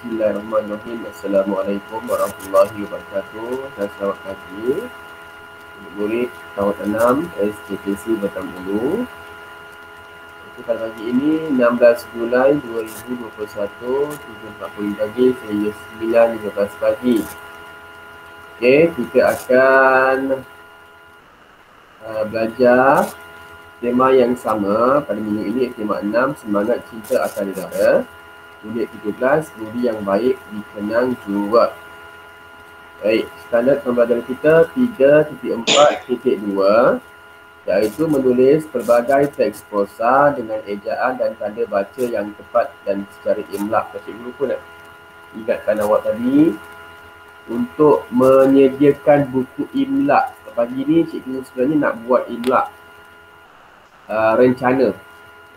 Bismillahirrahmanirrahim. Assalamualaikum warahmatullahi wabarakatuh. Dan selamat pagi murid tahun 6 SKPC Batam Ulu. Pada pagi ini 16 Julai 2021, 7.40 pagi sehingga 9.15 pagi. Okey, kita akan belajar tema yang sama pada minggu ini, tema 6, semangat cinta akan negara. Unit 17, budi yang baik dikenang jua. Baik, standard pembelajaran kita 3.4.2, iaitu menulis pelbagai teks prosa dengan ejaan dan tanda baca yang tepat dan secara imla. Cikgu lupa nak ingatkan awak tadi untuk menyediakan buku imla. Pagi ni cikgu sebenarnya nak buat imla rencana.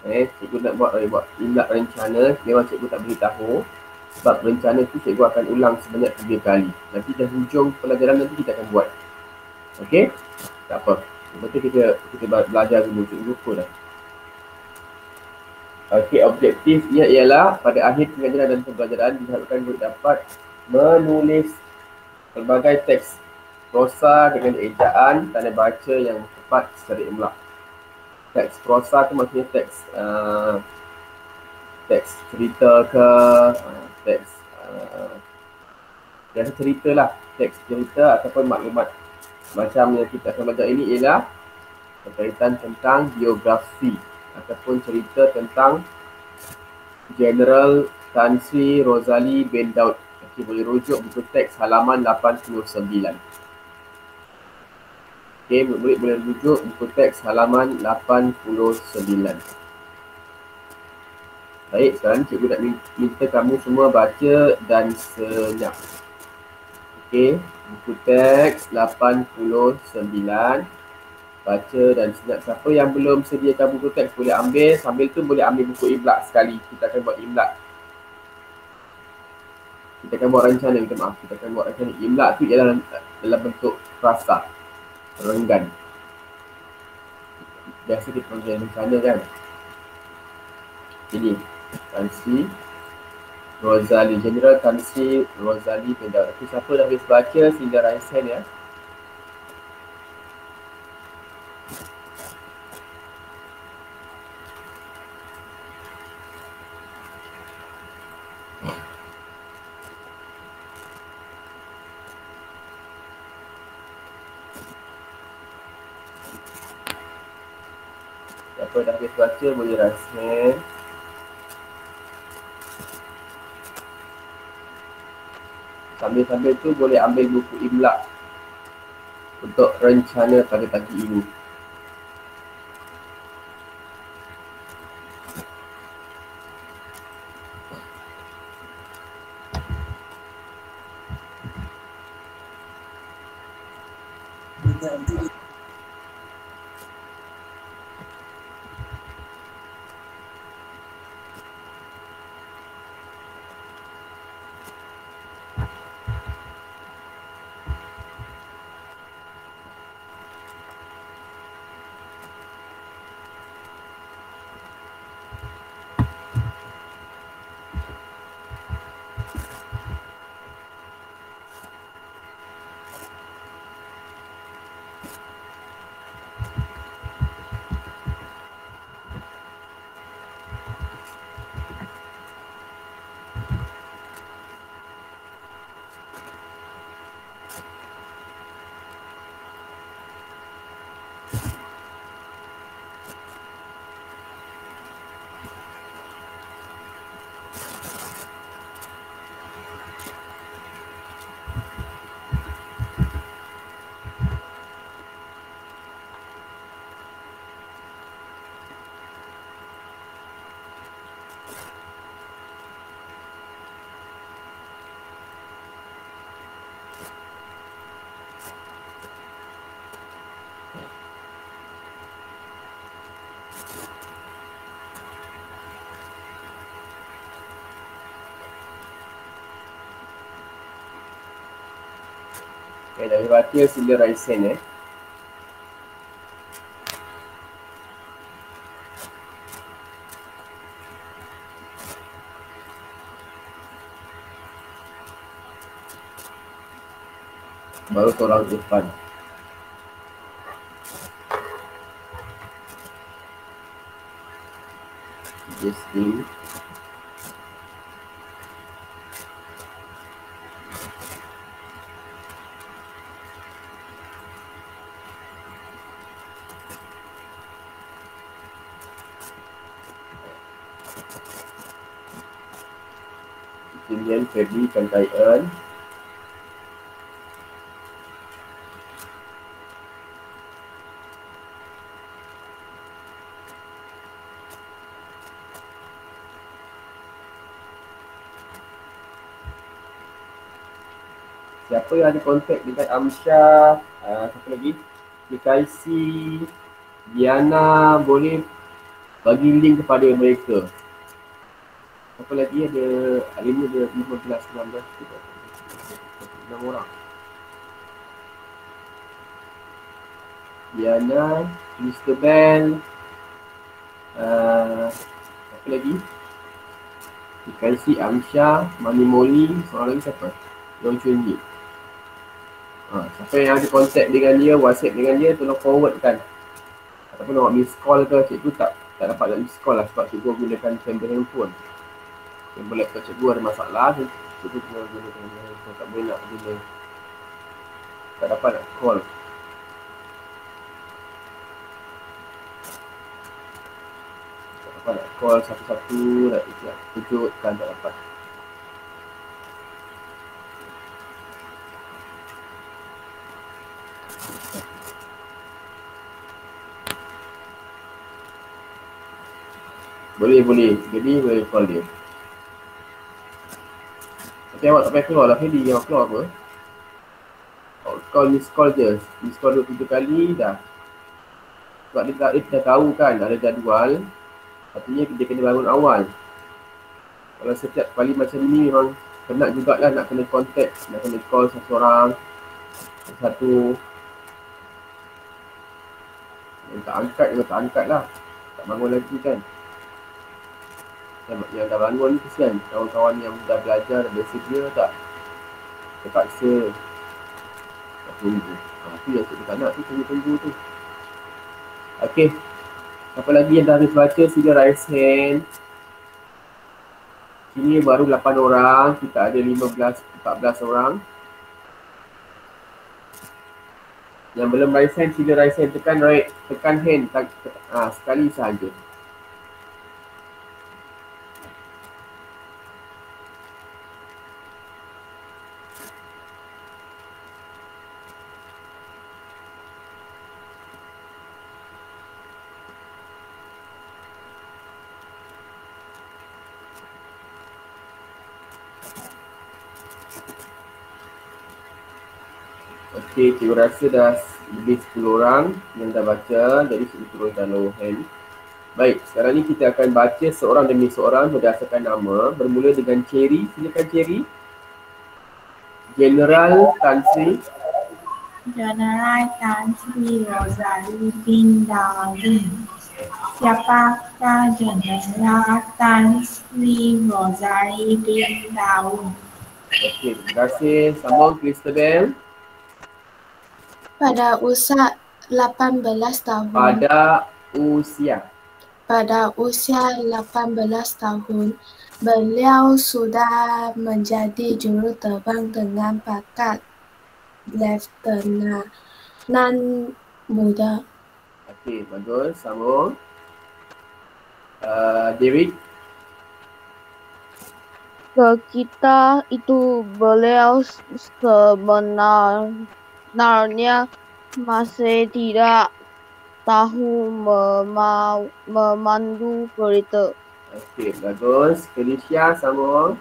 Cikgu nak buat imla rencana. Memang cikgu tak beritahu sebab rencana tu cikgu akan ulang sebanyak 3 kali. Nanti dah hujung pelajaran nanti kita akan buat. Okey? Tak apa. Betul kita belajar dulu. Cikgu lupa dah. Okey, objektifnya ialah pada akhir pengajaran dan pembelajaran diharapkan guru dapat menulis pelbagai teks prosa dengan ejaan tanda baca yang tepat secara imla. Teks prosa tu maksudnya teks cerita ke, teks biasa cerita lah, teks cerita ataupun maklumat. Macam yang kita akan belajar ini ialah berkaitan tentang biografi ataupun cerita tentang General Tan Sri Rozali bin Daud. Okey, boleh rujuk buku teks halaman 89. Okey, murid boleh rujuk buku teks halaman 89. Baik, sekarang cikgu nak minta kamu semua baca dan senyap. Okey, buku teks 89. Baca dan senyap. Siapa yang belum sediakan buku teks boleh ambil. Sambil tu boleh ambil buku imla sekali. Kita akan buat imla. Kita akan buat rencana, kita akan buat rencana. Imla tu ialah dalam bentuk frasa, renggan. Biasa kita panggil rencana kan. Ini Tan Sri Rozali, General Tan Sri Rozali bin Daud. Tapi siapa dah habis baca, sila raise hand ya. Siapa dah habis baca boleh raise hand. Sambil-sambil tu boleh ambil buku imla untuk rencana pada pagi ini. Okay, dah baca sila raise hand baru seorang Irfan. Jesslyn. Kemudian Febri Kantaian. Siapa yang ada kontak dengan Amsyah, siapa lagi? Dikaisi, Diana, boleh bagi link kepada mereka. Siapa lagi ada, ini ada 15, 16, 6 orang. Diana, Mr. Bell, siapa lagi? Dikaisi, Amsyah, Mani Moli, seorang lagi siapa? Long Chun Yi. Siapa yang ada kontak dengan dia, WhatsApp dengan dia, tolong forward kan. Ataupun awak miss call ke, cikgu tak dapat nak miss call lah sebab cikgu gunakan chamber handphone. Chamber laptop cikgu ada masalah, cikgu kena gunakan handphone, tak boleh nak guna. Tak dapat nak call. Tak dapat nak call satu-satu, nak tunjukkan, tak dapat. Boleh. Jadi boleh call dia. Tapi awak tak payah keluar lah Feli. Awak keluar apa? Awak miss call je. Miss call 2-3 kali dah. Sebab dia dah tahu kan ada jadual. Artinya dia kena bangun awal. Kalau setiap kali macam ni memang penat jugalah nak kena contact. Nak kena call satu orang. Satu. Yang tak angkat lah. Tak bangun lagi kan. Yang dah bangun ni kesian. Kawan-kawan yang dah belajar, dah biasa dia tak terpaksa tak tunggu. Itu yang cikgu tak nak tu, tunggu-tunggu tu. Okay. Siapa lagi yang dah habis baca, sila raise hand. Sini baru 8 orang. Kita ada 14 orang. Yang belum raise hand, sila raise hand. Tekan hand. Sekali sahaja. Okay, cikgu rasa dah lebih 10 orang yang dah baca. Jadi cikgu turunkan lower hand. Baik, sekarang ni kita akan baca seorang demi seorang berdasarkan nama. Bermula dengan Cherry. Silakan Cherry. General Tan Sri. General Tan Sri Rosali bin Darwin. Siapakah General Tan Sri Rosali bin Darwin? Okey, terima kasih. Sambung Christabel. Pada usia 18 tahun. Pada usia 18 tahun, beliau sudah menjadi juruterbang dengan pangkat Letnan muda. Okey, bagus. Sambung. Derek. Sekitar itu beliau sebenarnya masih tidak tahu memandu kereta. Okey, bagus. Felicia, sambung.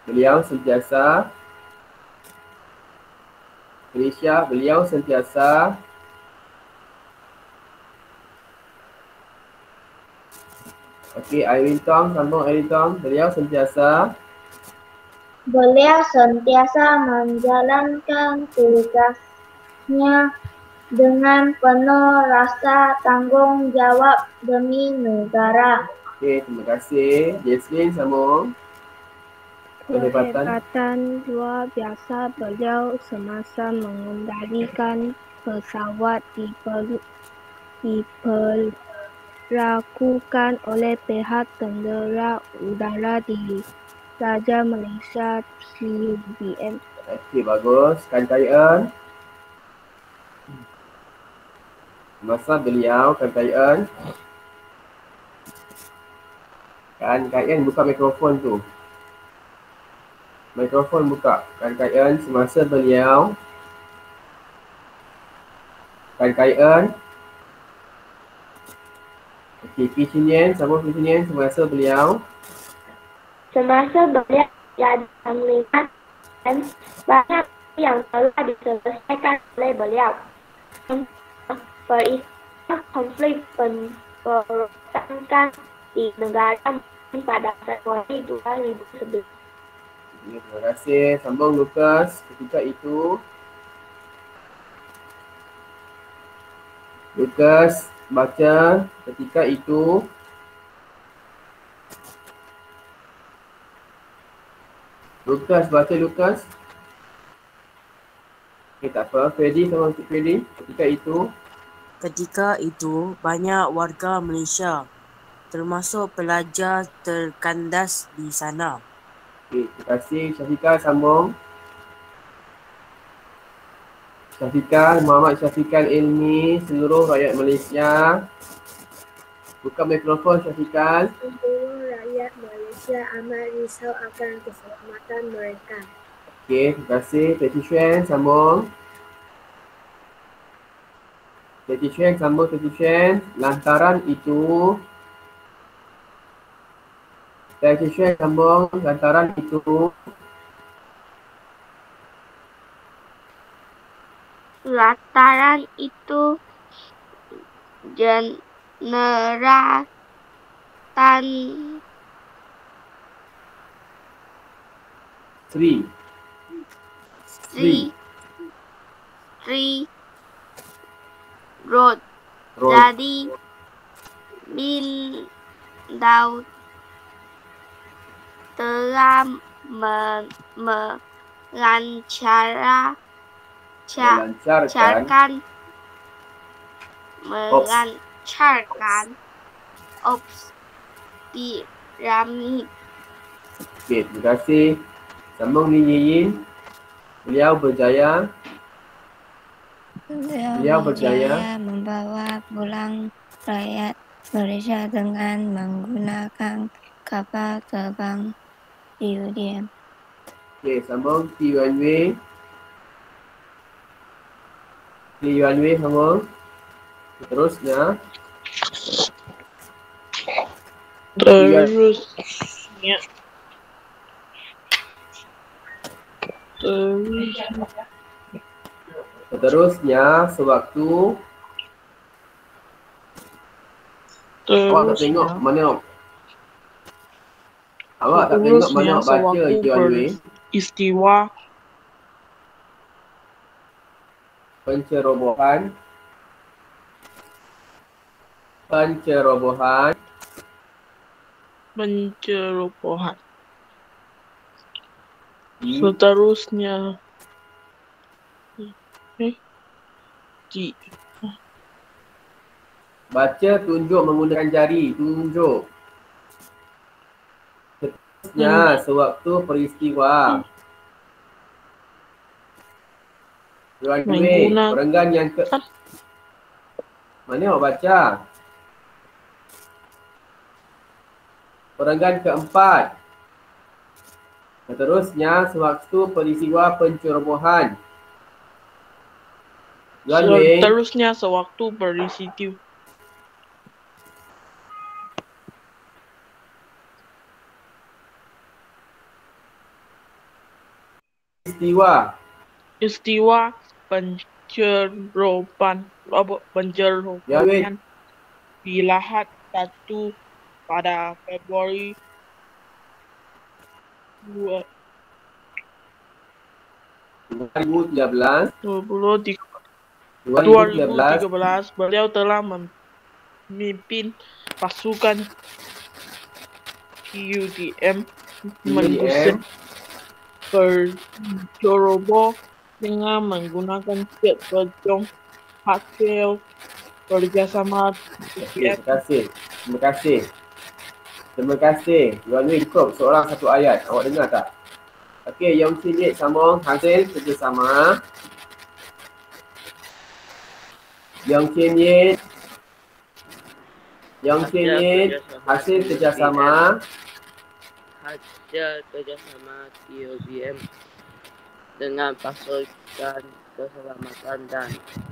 Beliau sentiasa Okey, Irene Tong, sambung Irene Tong. Beliau sentiasa menjalankan tugasnya dengan penuh rasa tanggung jawab demi negara. Okey, terima kasih. Jesslyn, sambung. Kehebatan luar biasa beliau semasa mengendalikan pesawat diperlakukan oleh pihak tentera udara di Raja Malaysia TUBM. Okey, bagus. Kankaian. Masa beliau kankaian. Kankaian buka mikrofon tu. Mikrofon buka. Kankaian semasa beliau. Kankaian. Okey, Kishinyan, sambung Kishinyan semasa beliau. Semasa beliau jadi panglima dan banyak yang telah diselesaikan oleh beliau. Peristiwa konflik pemberontakan di negara pada Februari 2011. Terima kasih. Sambung Lukas. Ketika itu Lukas baca ketika itu. Lukas baca Lukas. Okay, tak apa. Freddy sama Cik Freddy. Ketika itu banyak warga Malaysia termasuk pelajar terkandas di sana. Okay, terima kasih. Syafiqah sambung. Syafiqah, Muhammad Syafiqah Ilmi, seluruh rakyat Malaysia. Buka mikrofon Syafiqah. Seluruh rakyat Malaysia amat risau akan keselamatan mereka. Okey, terima kasih. Teti Xuan sambung. Teti Xuan sambung Teti Xuan. Lantaran itu. Teti Xuan sambung. Lantaran itu. Lantaran itu Jeneral Tan Sri Rod Jadi bin Daud telah melancarkan ops piramid. Okey, terima kasih. Sambung Li Yiyin. Beliau berjaya membawa pulang rakyat Malaysia dengan menggunakan kapal terbang TUDM. Okey, sambung T Yuan Wei sambung. Terusnya sewaktu awak tak tengok mana baca Yuan Wei. Istiwa pencerobohan seterusnya baca tunjuk menggunakan jari, tunjuk. Seterusnya sewaktu peristiwa Yuan Wei, perenggan yang mana awak baca? Perenggan keempat. Seterusnya sewaktu peristiwa pencerobohan Yuan Wei. Seterusnya sewaktu peristiwa pencerobohan di Lahad 1 pada Februari 2013, beliau telah memimpin pasukan TUDM berceroboh dengan menggunakan jet berjong hasil kerjasama Okey, terima kasih. Terima kasih. Terima kasih. Yuan Wei cukup seorang satu ayat. Awak dengar tak? Okey, Yong Chin Yit sambung hasil kerjasama. Yong Chin Yit. Yong Chin Yit hasil kerjasama. Hasil kerjasama TOBM dengan pasukan keselamatan dan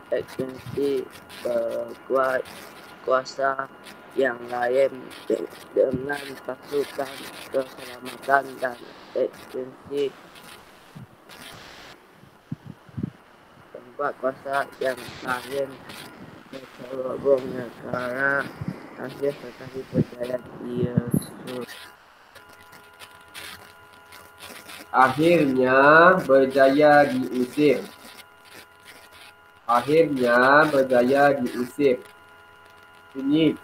agensi berkuasa yang lain dengan pasukan keselamatan dan agensi berkuasa yang lain berhubung negara hasil tetapi berjaya diusut. Akhirnya berjaya diusir. Akhirnya berjaya diusir. Bunyi.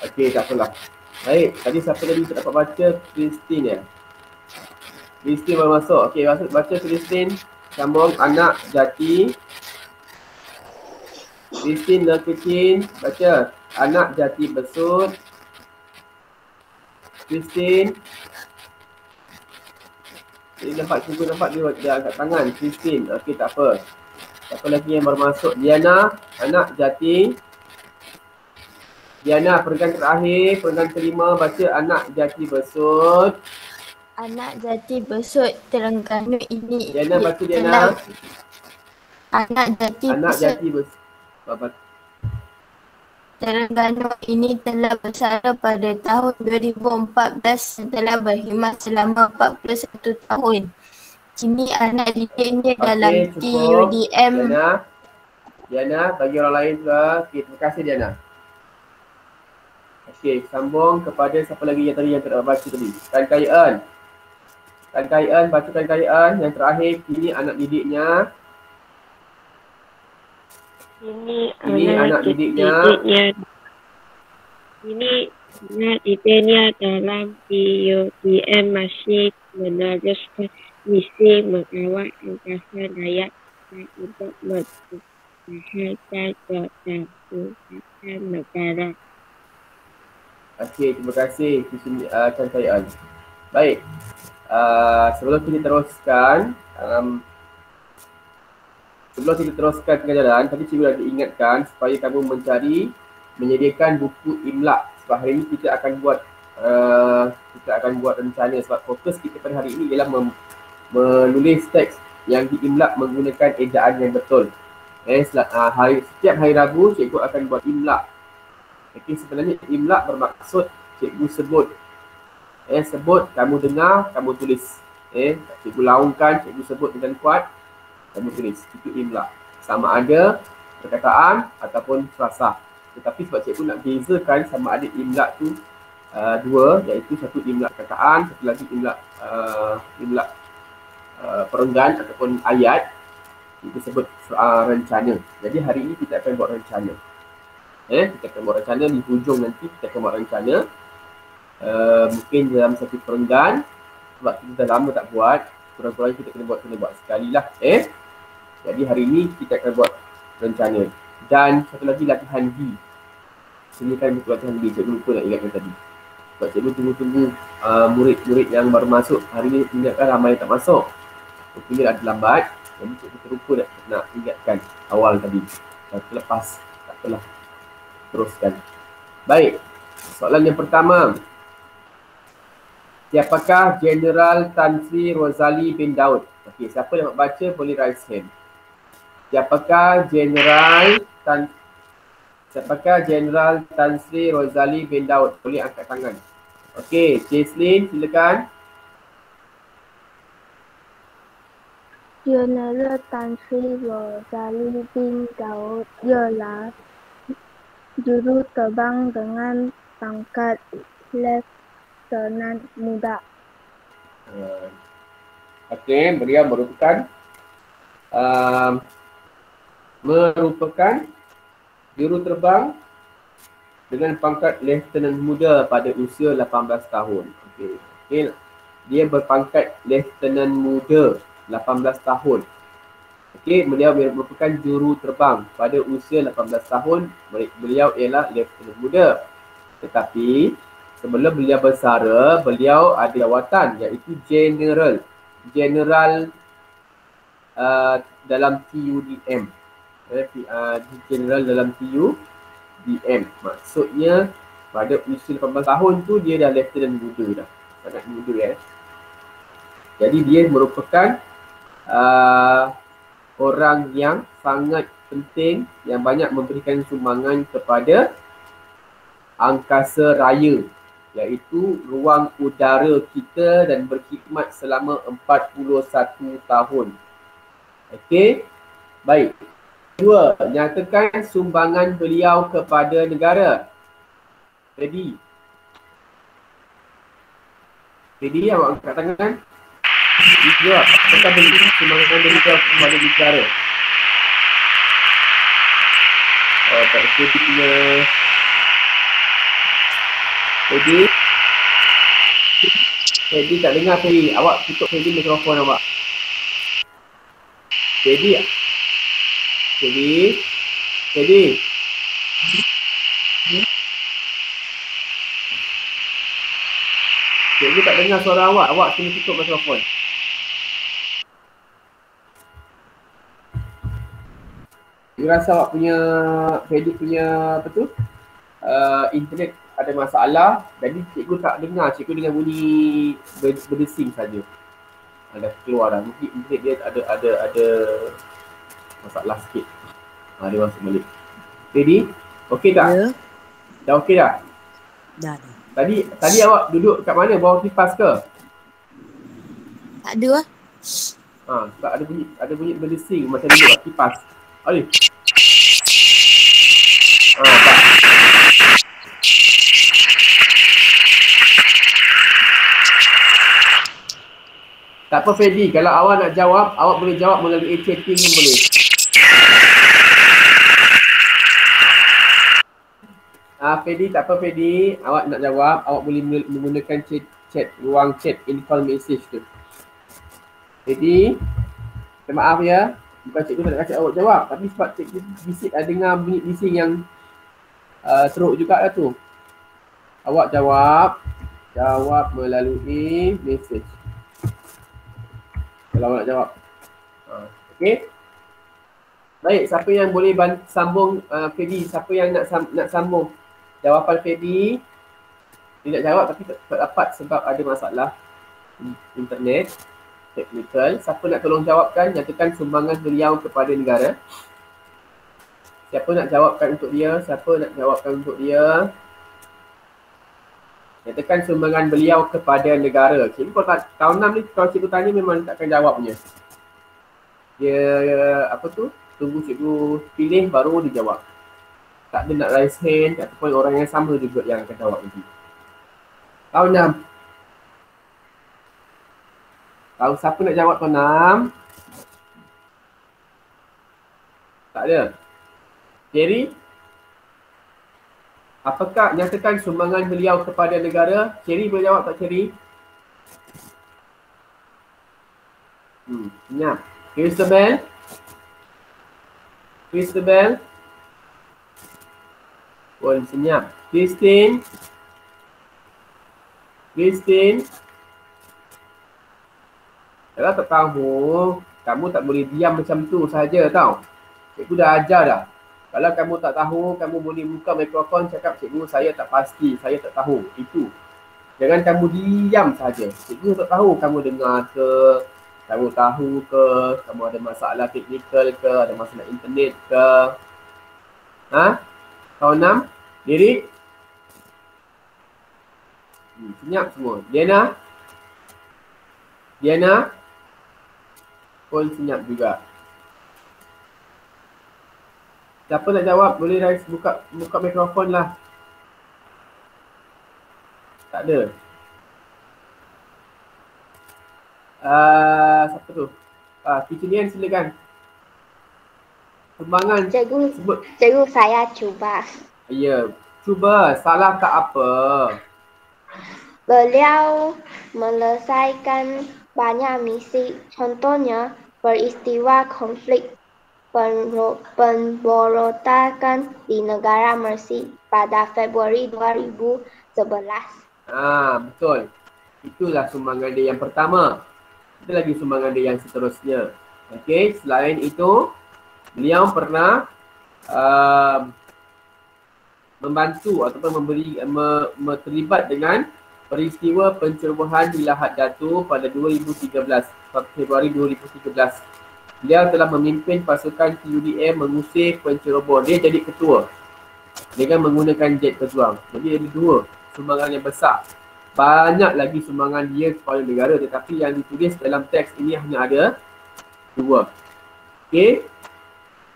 Okey, tak apalah. Baik, tadi siapa tadi tak dapat baca? Christine ya? Christine baru masuk. Okey, baca Christine. Sambung anak jati. Christine dah kecil. Baca. Anak jati besut. Christine. Ini nampak, cuba nampak dia angkat tangan. Christine. Okey, tak apa. Siapa lagi yang baru masuk? Diana, anak jati. Diana, perenggan terakhir, perenggan kelima, baca anak jati besut. Anak jati besut Terengganu ini. Diana, baca Diana. Anak jati besut. Terengganu ini telah bersara pada tahun 2014 setelah berkhidmat selama 41 tahun. Kini anak didiknya dalam TUDM. Diana, bagi orang lain juga. Okay, terima kasih Diana. Okey, sambung kepada siapa lagi yang tadi yang tak baca tadi. Tan Kai Eun. Tan Kai Eun, baca Tan Kai Eun. Yang terakhir, kini anak didiknya. Ini anak didiknya. Ini anak didiknya dalam TUDM masih meneruskan misi mengawal angkasa dayak untuk mempertahankan kedaulatan negara. Okey, terima kasih Tan Kai Eun. Baik, sebelum kita teruskan, pengajaran, tadi cikgu dah diingatkan supaya kamu menyediakan buku imla. Sebab hari ini kita akan buat rencana, sebab fokus kita pada hari ini ialah menulis teks yang diimla menggunakan ejaan yang betul. Setiap hari Rabu cikgu akan buat imla. Okey, sebenarnya imla bermaksud cikgu sebut. Sebut, kamu dengar, kamu tulis. Cikgu laungkan, cikgu sebut dengan kuat, kamu tulis. Itu imla. Sama ada perkataan ataupun frasa. Tetapi sebab cikgu nak bezakan sama ada imla tu dua, iaitu satu imla perkataan, satu lagi imla perenggan ataupun ayat, kita sebut rencana. Jadi hari ini kita akan buat rencana. Kita akan buat rencana di hujung nanti, kita akan buat rencana. Mungkin dalam satu perenggan, sebab kita dah lama tak buat, kurang-kurangnya kita kena buat sekali lah. Jadi hari ini kita akan buat rencana. Dan satu lagi latihan B. Sediakan buku latihan B, cikgu lupa nak ingatkan tadi. Sebab cikgu tunggu-tunggu murid-murid yang baru masuk. Hari ini ingatkan ramai yang tak masuk. Mungkin ada lambat, jadi cikgu terlupa nak ingatkan awal tadi. Terlepas, tak apalah. Teruskan. Baik, soalan yang pertama. Siapakah Jeneral Tan Sri Rosali bin Daud? Okey, siapa yang nak baca boleh raise hand. Siapakah Jeneral Tan Sri Rosali bin Daud? Boleh angkat tangan. Okey, Jaslyn silakan. Jeneral Tan Sri Rosali bin Daud ialah juru terbang dengan pangkat Letnan Muda. Okey, beliau merupakan juru terbang dengan pangkat Letnan Muda pada usia 18 tahun. Okey, Okay. Dia berpangkat Lieutenant Muda, 18 tahun. Okey, beliau merupakan juru terbang pada usia 18 tahun. Beliau ialah Lieutenant Muda. Tetapi sebelum beliau bersara, beliau ada jawatan iaitu General. Dalam TUDM. General dalam TUDM. Maksudnya pada usia 18 tahun tu dia dah Lieutenant Muda dah. Sangat muda Jadi dia merupakan orang yang sangat penting yang banyak memberikan sumbangan kepada angkasa raya, iaitu ruang udara kita, dan berkhidmat selama 41 tahun. Okey. Baik. Kedua, nyatakan sumbangan beliau kepada negara. Jadi awak angkat tangan. Jawab. Apakah sumbangan beliau kepada negara? Tak Fedi punya. Fedi tak dengar Fedi. Awak tutup Fedi mikrofon awak. Fedi tak dengar suara awak. Awak kena tutup mikrofon. Saya rasa awak punya Fedi punya internet ada masalah. Jadi cikgu tak dengar. Cikgu dengar bunyi berdesing saja. Dah keluar dah. Mungkin internet dia ada masalah sikit. Dia masuk balik. Fedi, okey tak? Ya. Dah okey dah? Dah. Tadi awak duduk kat mana? Bawah kipas ke? Tak ada lah. Sebab ada bunyi berdesing macam duduk kat kipas. Alih. Tak. Tak apa Fedi, kalau awak nak jawab, awak boleh jawab melalui chatting pun boleh. Fedi, tak apa Fedi, awak nak jawab, awak boleh menggunakan chat, ruang chat in-call message tu. Fedi, minta maaf ya, bukan cikgu tak nak kasi awak jawab, tapi sebab cikgu bisik dengar bunyi bising yang teruk juga lah tu. Awak jawab melalui message. Kalau awak nak jawab. Okey. Baik, siapa yang boleh sambung Fedi? Siapa yang nak sambung jawapan Fedi? Dia nak jawab tapi tak dapat sebab ada masalah internet, technical. Siapa nak tolong jawabkan? Nyatakan sumbangan beliau kepada negara. Siapa nak jawabkan untuk dia? Nyatakan sumbangan beliau kepada negara. Cikgu kalau tahun 6 ni kalau cikgu tanya memang tak akan jawabnya. Dia tunggu cikgu pilih baru dia jawab. Tak ada nak raise hand ataupun orang yang sama juga yang akan jawab nanti. Tahun 6. Tahu siapa nak jawab tahun 6? Tak ada. Jerry? Apakah nyatakan sumbangan beliau kepada negara? Cherry boleh jawab tak Cherry? Senyap. Christabel? Boleh senyap. Christine? Kalau tak tahu, kamu tak boleh diam macam tu saja tau. Cikgu dah ajar dah. Kalau kamu tak tahu, kamu boleh buka mikrofon cakap cikgu saya tak pasti, saya tak tahu. Itu. Jangan kamu diam saja. Cikgu tak tahu kamu dengar ke, kamu tahu ke, kamu ada masalah teknikal ke, ada masalah internet ke. Tahun 6, Lirik. Senyap semua. Diana pun senyap juga. Siapa nak jawab boleh buka mikrofon lah. Tak ada. Siapa tu? Teacher Nian silakan. Sumbangan. Cikgu saya cuba. Ya, cuba. Salah tak apa. Beliau melesaikan banyak misi, contohnya peristiwa konflik pemberontakan di negara Mercy pada Februari 2011. Betul. Itulah sumbangan dia yang pertama. Ada lagi sumbangan dia yang seterusnya. Okey, selain itu, beliau pernah membantu ataupun terlibat dengan peristiwa pencerobohan di Lahad Datu pada 2013, Februari 2013. Beliau telah memimpin pasukan TUDM mengusir penceroboh. Dia jadi ketua dengan menggunakan jet pejuang. Jadi ada dua sumbangan yang besar. Banyak lagi sumbangan dia kepada negara, tetapi yang ditulis dalam teks ini hanya ada dua. Okey,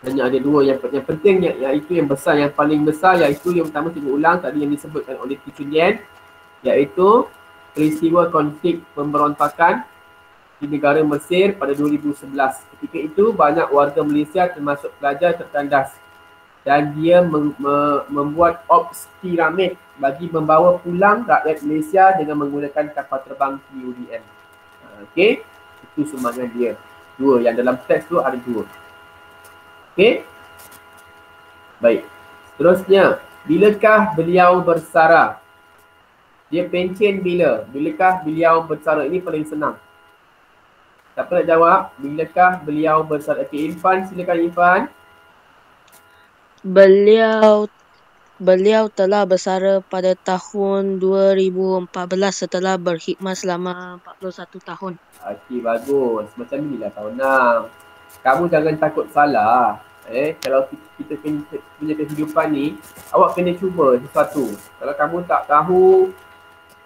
hanya ada dua. Yang penting iaitu yang besar, yang paling besar, iaitu yang pertama cikgu ulang tadi yang disebutkan oleh Teacher Yen, iaitu peristiwa konflik pemberontakan di negara Mesir pada 2011. Ketika itu banyak warga Malaysia termasuk pelajar tertandas dan dia membuat ops piramid bagi membawa pulang rakyat Malaysia dengan menggunakan kapal terbang TUDM. Okey, itu sumbangan dia. Dua, yang dalam teks tu ada dua. Okey. Baik. Seterusnya, bilakah beliau bersara? Dia pencen bila? Bilakah beliau bersara? Ini paling senang. Siapa nak jawab? Bilakah beliau bersara? Okey, Irfan, silakan Irfan. Beliau telah bersara pada tahun 2014 setelah berkhidmat selama 41 tahun. Okey, bagus. Macam inilah tahun 6. Kamu jangan takut salah. Kalau kita punya kehidupan ni, awak kena cuba sesuatu. Kalau kamu tak tahu,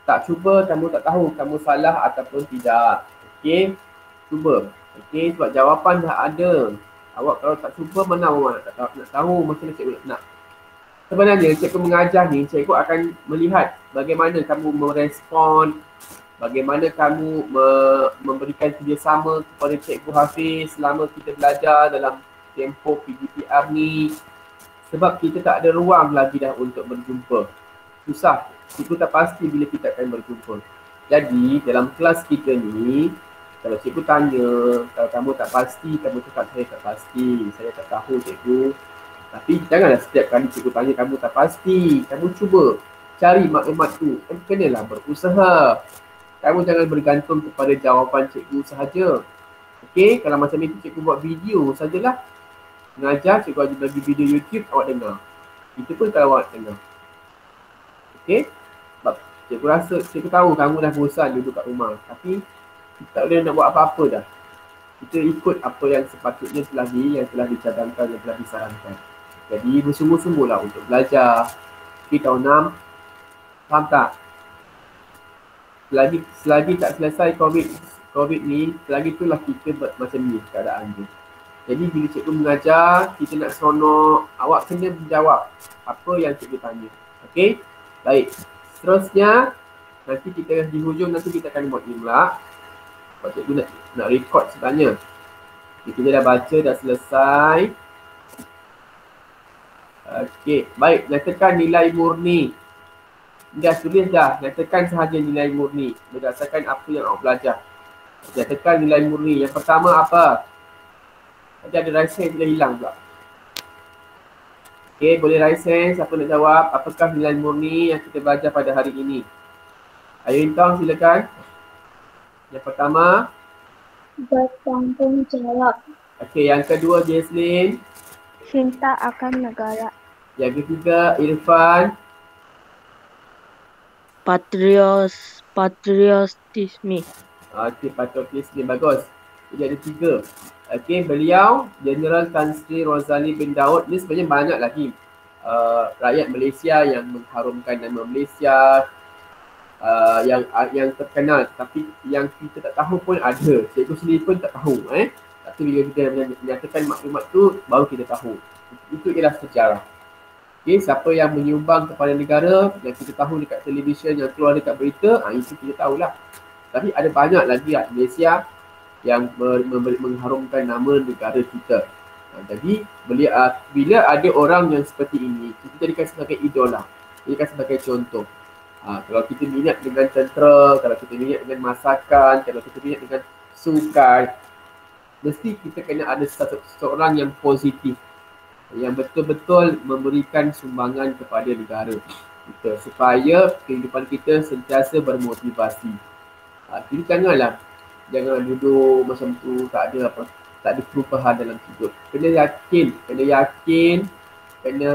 tak cuba, kamu tak tahu kamu salah ataupun tidak. Okey, cuba. Okey, sebab jawapan dah ada. Awak kalau tak cuba, mana awak nak tahu macam mana cikgu nak. Sebenarnya cikgu mengajar ni, cikgu akan melihat bagaimana kamu merespon, bagaimana kamu memberikan kerjasama kepada Cikgu Hafiz selama kita belajar dalam tempoh PGPR ni. Sebab kita tak ada ruang lagi dah untuk berjumpa. Susah. Cikgu tak pasti bila kita akan berjumpa. Jadi dalam kelas kita ni, kalau cikgu tanya, kalau kamu tak pasti, kamu cakap saya tak pasti, saya tak tahu cikgu. Tapi janganlah setiap kali cikgu tanya kamu tak pasti. Kamu cuba cari maklumat tu. Kenalah berusaha. Kamu jangan bergantung kepada jawapan cikgu sahaja. Okey, kalau macam itu cikgu buat video sajalah. Mengajar, cikgu ada bagi video YouTube, awak dengar. Itu pun kalau awak dengar. Okey, sebab cikgu rasa, cikgu tahu kamu dah bosan duduk kat rumah. Tapi kita tak boleh nak buat apa-apa dah. Kita ikut apa yang sepatutnya yang telah dicadangkan, yang telah disarankan. Jadi bersungguh-sungguhlah untuk belajar. Okey, tahun 6. Faham tak? Selagi tak selesai COVID ni, selagi itulah kita macam ni keadaan dia. Jadi bila cikgu mengajar, kita nak seronok, awak kena menjawab apa yang cikgu tanya. Okey? Baik. Seterusnya, nanti kita di hujung nanti kita akan buat imla. Sebab cikgu nak record sebenarnya. Kita dah baca, dah selesai. Okey, baik. Nyatakan nilai murni. Dah tulis dah, nyatakan sahaja nilai murni berdasarkan apa yang awak belajar. Nyatakan nilai murni. Yang pertama apa? Tadi ada raise hand sudah hilang pula. Okey, boleh raise hand. Siapa nak jawab? Apakah nilai murni yang kita belajar pada hari ini? Ayo Intong, silakan. Yang pertama, bertanggungjawab. Okey, yang kedua Jesslyn. Cinta akan negara. Yang ketiga Irfan. Patriotisme. Okey, patriotisme, bagus. Jadi ada 3. Okey, beliau General Tan Sri Rosali bin Daud. Ni sebenarnya banyak lagi rakyat Malaysia yang mengharumkan nama Malaysia, yang terkenal, tapi yang kita tak tahu pun ada. Cikgu sendiri pun tak tahu. Tapi bila kita menyatakan maklumat tu, baru kita tahu. Itu ialah sejarah. Okay, siapa yang menyumbang kepada negara yang kita tahu dekat televisyen, yang keluar dekat berita, itu kita tahulah. Tapi ada banyak lagi Malaysia yang mengharumkan nama negara kita. Jadi bila ada orang yang seperti ini, kita jadikan sebagai idola, jadikan sebagai contoh. Kalau kita minat dengan tentera, kalau kita minat dengan masakan, kalau kita minat dengan sukan, mesti kita kena ada seorang yang positif, yang betul-betul memberikan sumbangan kepada negara kita supaya kehidupan kita sentiasa bermotivasi. Jadi jangan duduk macam tu, tak ada perubahan dalam hidup. Kena yakin, kena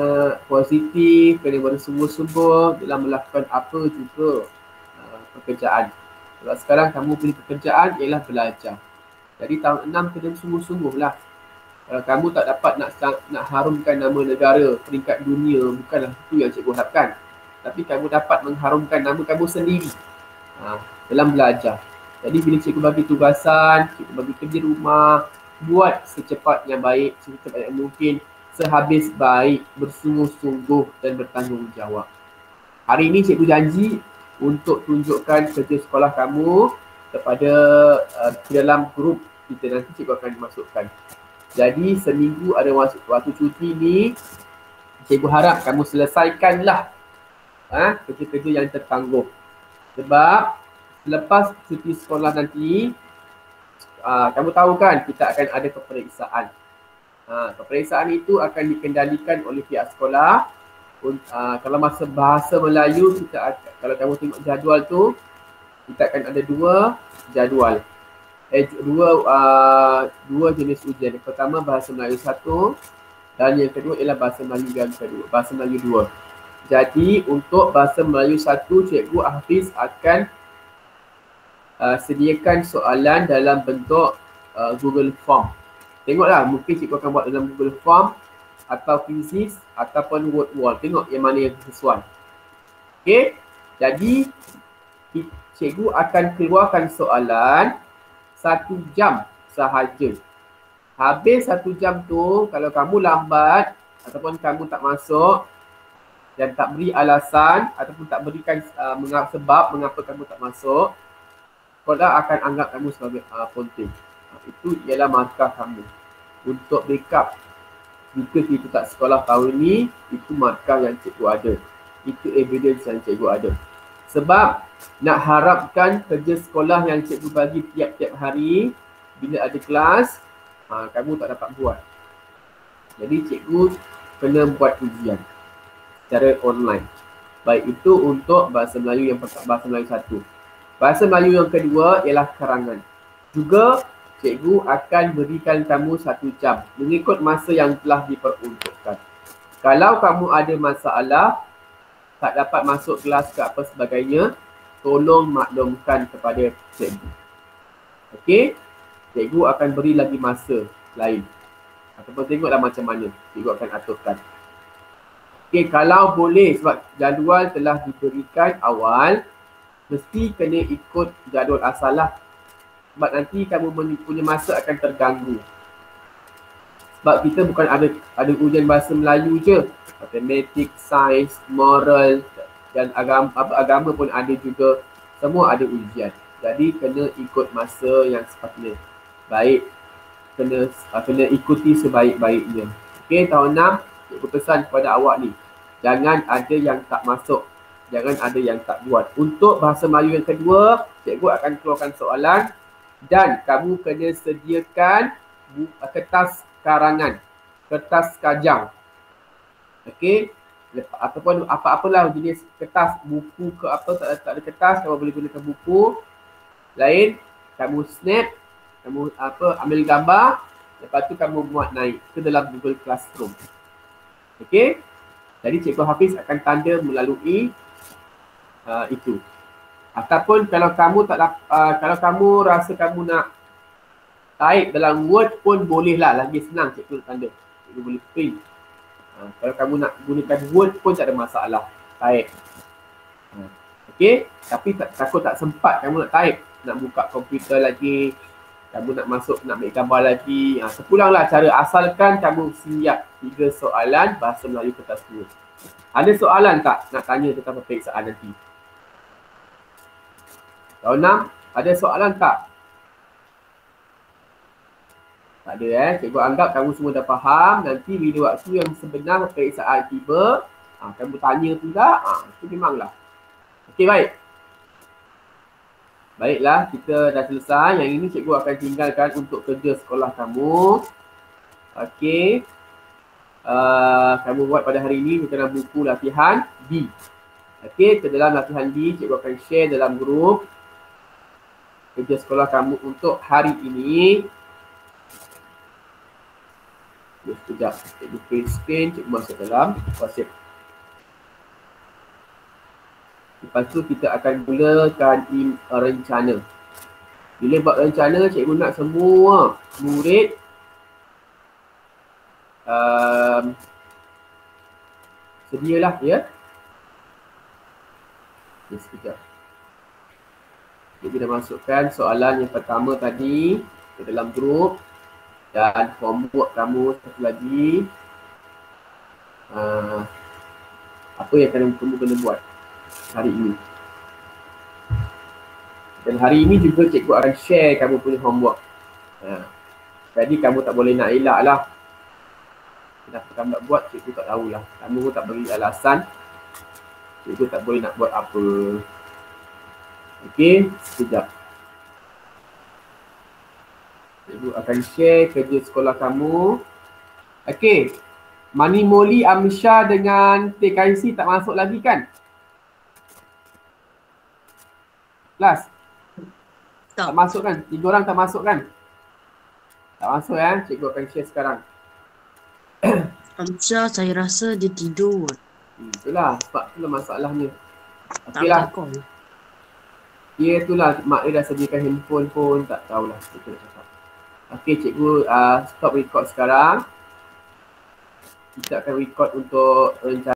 positif, kena bersungguh-sungguh dalam melakukan apa juga pekerjaan. Kalau sekarang kamu pilih pekerjaan ialah belajar. Jadi tahun 6 kena sungguh-sungguh lah. Kalau kamu tak dapat nak harumkan nama negara peringkat dunia, bukanlah itu yang cikgu harapkan. Tapi kamu dapat mengharumkan nama kamu sendiri dalam belajar. Jadi bila cikgu bagi tugasan, cikgu bagi kerja rumah, buat secepat yang baik, secepat yang mungkin, sehabis baik, bersungguh-sungguh dan bertanggungjawab. Hari ini cikgu janji untuk tunjukkan kerja sekolah kamu kepada dalam grup kita, nanti cikgu akan dimasukkan. Jadi seminggu ada waktu cuti ni, cikgu harap kamu selesaikanlah kerja-kerja yang tertangguh. Sebab selepas cuti sekolah nanti, kamu tahu kan kita akan ada peperiksaan. Peperiksaan itu akan dikendalikan oleh pihak sekolah. Kalau masa bahasa Melayu, kalau kamu tengok jadual tu, kita akan ada 2 jadual. Dua jenis ujian. Yang pertama bahasa Melayu 1 dan yang kedua ialah bahasa Melayu yang kedua, bahasa Melayu 2. Jadi untuk bahasa Melayu 1, cikgu Hafiz akan sediakan soalan dalam bentuk Google Form. Tengoklah, mungkin cikgu akan buat dalam Google Form atau Quizzes ataupun Word Wall. Tengok yang mana yang sesuai. Okey, jadi cikgu akan keluarkan soalan 1 jam sahaja. Habis 1 jam tu, kalau kamu lambat ataupun kamu tak masuk dan tak beri alasan ataupun tak berikan sebab mengapa kamu tak masuk, sekolah akan anggap kamu sebagai ponting. Itu ialah markah kamu untuk backup. Jika kita tak sekolah tahun ni, itu markah yang cikgu ada. Itu evidence yang cikgu ada. Sebab nak harapkan kerja sekolah yang cikgu bagi tiap-tiap hari, bila ada kelas, kamu tak dapat buat. Jadi cikgu kena buat ujian secara online. Baik itu untuk bahasa Melayu yang pertama, bahasa Melayu 1. Bahasa Melayu yang kedua ialah karangan. Juga cikgu akan berikan kamu 1 jam mengikut masa yang telah diperuntukkan. Kalau kamu ada masalah, tak dapat masuk kelas ke apa sebagainya, tolong maklumkan kepada cikgu. Okey? Cikgu akan beri lagi masa lain. Ataupun tengoklah macam mana cikgu akan aturkan. Okey, kalau boleh, sebab jadual telah diberikan awal, mesti kena ikut jadual asal lah. Sebab nanti kamu punya masa akan terganggu. Sebab kita bukan ada ujian bahasa Melayu je. Matematik, sains, moral dan agama pun ada juga. Semua ada ujian. Jadi kena ikut masa yang sepatutnya. Baik, kena ikuti sebaik-baiknya. Okey, tahun 6, cikgu pesan kepada awak ni, jangan ada yang tak masuk. Jangan ada yang tak buat. Untuk bahasa Melayu yang kedua, cikgu akan keluarkan soalan dan kamu kena sediakan kertas karangan, kertas kajang. Okey, ataupun apa-apalah jenis kertas, buku ke apa, tak ada kertas, kamu boleh gunakan buku lain, kamu snap, kamu ambil gambar, lepas tu kamu buat naik ke dalam Google Classroom. Okey, jadi cikgu Hafiz akan tanda melalui itu. Ataupun kalau kamu kalau kamu rasa kamu nak type dalam Word pun bolehlah, lagi senang cikgu tanda. Cikgu boleh print. Kalau kamu nak gunakan Word pun tak ada masalah, type. Okey, tapi takut tak sempat kamu nak type, nak buka komputer lagi, kamu nak masuk, nak ambil gambar lagi. Sepulanglah cara, asalkan kamu siap 3 soalan bahasa Melayu kertas 2. Ada soalan tak nak tanya tentang peperiksaan nanti? Tahun 6, ada soalan tak? Tak ada cikgu anggap kamu semua dah faham. Nanti bila waktu yang sebenar peperiksaan tiba, kamu tanya pula, itu memanglah. Okey, baik. Baiklah, kita dah selesai. Yang ini cikgu akan tinggalkan untuk kerja sekolah kamu. Okey. Kamu buat pada hari ini dalam buku latihan B. Okey, ke dalam latihan B, cikgu akan share dalam grup kerja sekolah kamu untuk hari ini. Sekejap, cikgu print screen, cikgu masuk dalam WhatsApp. Lepas tu kita akan mulakan rencana. Bila buat rencana, cikgu nak semua murid sedialah ya. Sekejap. Cikgu dah masukkan soalan yang pertama tadi ke dalam grup. Dan homework kamu satu lagi. Apa yang kamu kena buat hari ini. Dan hari ini juga cikgu akan share kamu punya homework. Jadi kamu tak boleh nak elak lah. Kenapa kamu nak buat, cikgu tak tahulah. Kamu pun tak beri alasan. Cikgu tak boleh nak buat apa. Okey, sekejap. Cikgu akan share kerja sekolah kamu. Okey. Mani Moli, Amsha dengan TKC tak masuk lagi kan? Kelas? Tak masuk kan? 3 orang tak masuk kan? Tak masuk ya? Cikgu akan share sekarang. Amsha, saya rasa dia tidur. Itulah, sebab itulah masalahnya. Okey lah. Dia itulah, mak dia dah sediakan handphone pun tak tahulah. Okey, cikgu stop record sekarang. Kita akan record untuk rencana.